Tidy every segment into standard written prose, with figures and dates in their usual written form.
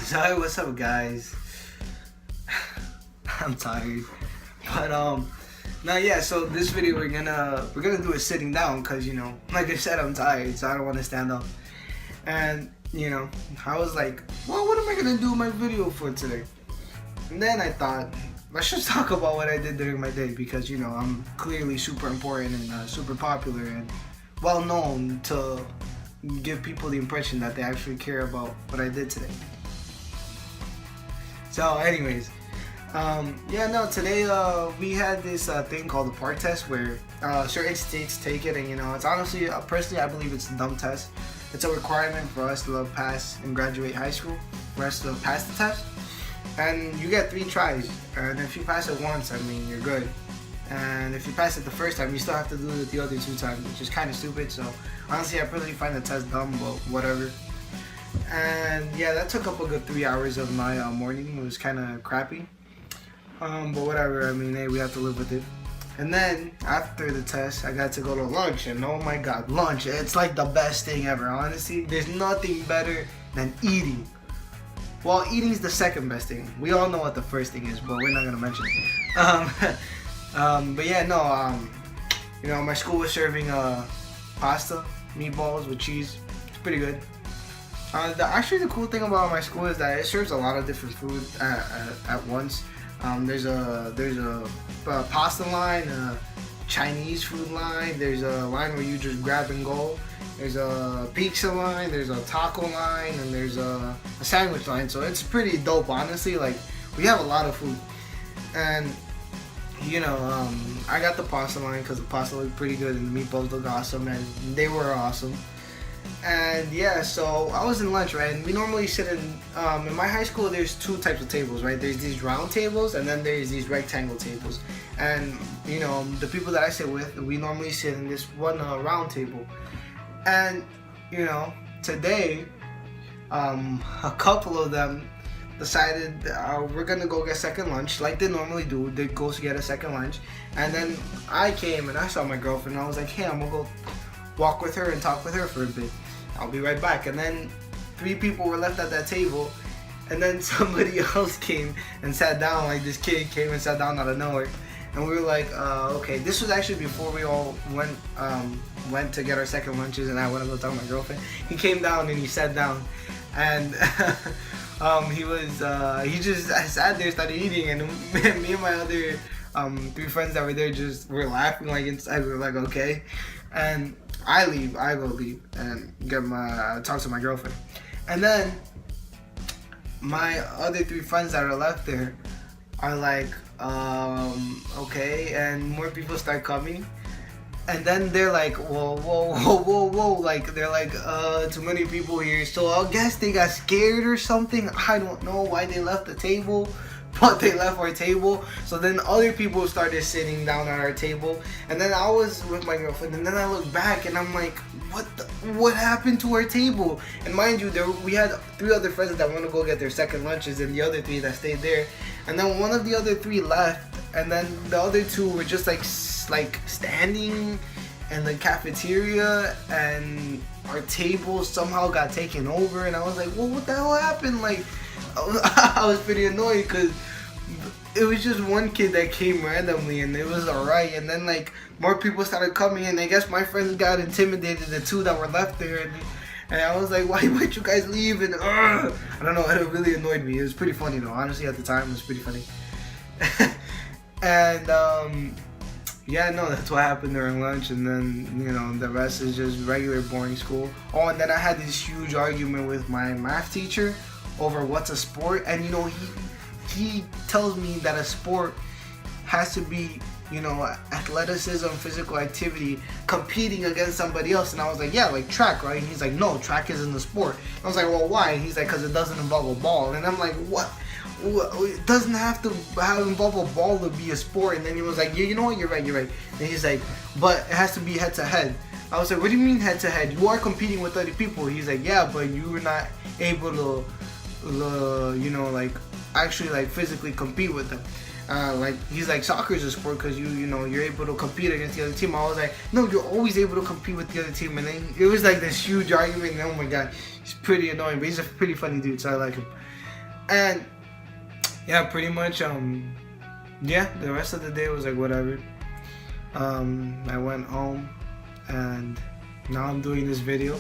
So hey, what's up, guys? I'm tired, but no, yeah. So this video we're gonna do it sitting down, cause like I said, I'm tired, so I don't want to stand up. And I was like, well, what am I gonna do my video for today? And then I thought, let's just talk about what I did during my day, because I'm clearly super important and super popular and well known to give people the impression that they actually care about what I did today. So anyways, today we had this thing called the PART test, where certain states take it, and it's honestly, personally, I believe it's a dumb test. It's a requirement for us to pass and graduate high school, for us to pass the test. And you get 3 tries, and if you pass it once, I mean, you're good. And if you pass it the first time, you still have to do it the other 2 times, which is kind of stupid. So honestly, I personally find the test dumb, but whatever. And yeah, that took up a good 3 hours of my morning. It was kind of crappy, but whatever. I mean, hey, we have to live with it. And then after the test, I got to go to lunch, and oh my god, lunch, it's like the best thing ever. Honestly, there's nothing better than eating. Well, eating's the second best thing. We all know what the first thing is, but we're not gonna mention it. But yeah, no, my school was serving pasta, meatballs with cheese. It's pretty good. Actually, the cool thing about my school is that it serves a lot of different food at once. There's a pasta line, a Chinese food line. There's a line where you just grab and go. There's a pizza line. There's a taco line, and there's a sandwich line. So it's pretty dope, honestly. Like, we have a lot of food, and I got the pasta line because the pasta looked pretty good and the meatballs looked awesome, and they were awesome. And yeah, so I was in lunch, right? And we normally sit in my high school, there's 2 types of tables, right? There's these round tables, and then there's these rectangle tables. And the people that I sit with, we normally sit in this one round table. And today, a couple of them decided we're gonna go get second lunch, like they normally do. They go to get a second lunch, and then I came and I saw my girlfriend. And I was like, hey, I'm gonna go walk with her and talk with her for a bit. I'll be right back. And then 3 people were left at that table, and then somebody else came and sat down. Like, this kid came and sat down out of nowhere, and we were like, okay. This was actually before we all went to get our second lunches, and I went to go talk to my girlfriend. He came down and he sat down, and he just sat there, started eating, and me and my other 3 friends that were there just were laughing like inside. We were like, okay. And I go leave and talk to my girlfriend. And then my other 3 friends that are left there are like, okay, and more people start coming. And then they're like, whoa, like, they're like, too many people here. So I guess they got scared or something. I don't know why they left the table, but they left our table. So then other people started sitting down at our table, and then I was with my girlfriend, and then I look back and I'm like, what happened to our table? And mind you, we had 3 other friends that want to go get their second lunches, and the other 3 that stayed there. And then one of the other 3 left, and then the other 2 were just like standing in the cafeteria, and our table somehow got taken over. And I was like, well, what the hell happened? Like, I was pretty annoyed because it was just one kid that came randomly, and it was alright. And then like more people started coming, and I guess my friends got intimidated, the 2 that were left there, and I was like, why'd you guys leave? And I don't know, it really annoyed me. It was pretty funny though, honestly. At the time, it was pretty funny. And yeah, no, that's what happened during lunch. And then the rest is just regular boring school. Oh, and then I had this huge argument with my math teacher over what's a sport. And he tells me that a sport has to be athleticism, physical activity, competing against somebody else. And I was like, yeah, like track, right? And he's like, no, track isn't a sport. I was like, well, why? And he's like, because it doesn't involve a ball. And I'm like, what? It doesn't have to involve a ball to be a sport. And then he was like, yeah, you know what, you're right. And he's like, but it has to be head to head. I was like, what do you mean head to head? You are competing with other people. He's like, yeah, but you were not able to like actually like physically compete with them. Like, he's like, soccer is a sport because you're able to compete against the other team. I was like, no, you're always able to compete with the other team. And then it was like this huge argument, and oh my god, he's pretty annoying, but he's a pretty funny dude, so I like him. And yeah, pretty much yeah, the rest of the day was like whatever. I went home and now I'm doing this video.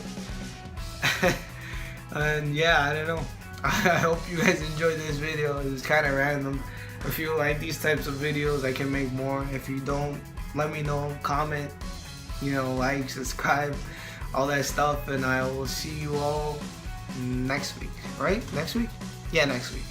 And yeah, I don't know. I hope you guys enjoyed this video. It's kind of random. If you like these types of videos, I can make more. If you don't, let me know. Comment, like, subscribe, all that stuff. And I will see you all next week. Right? Next week? Yeah, next week.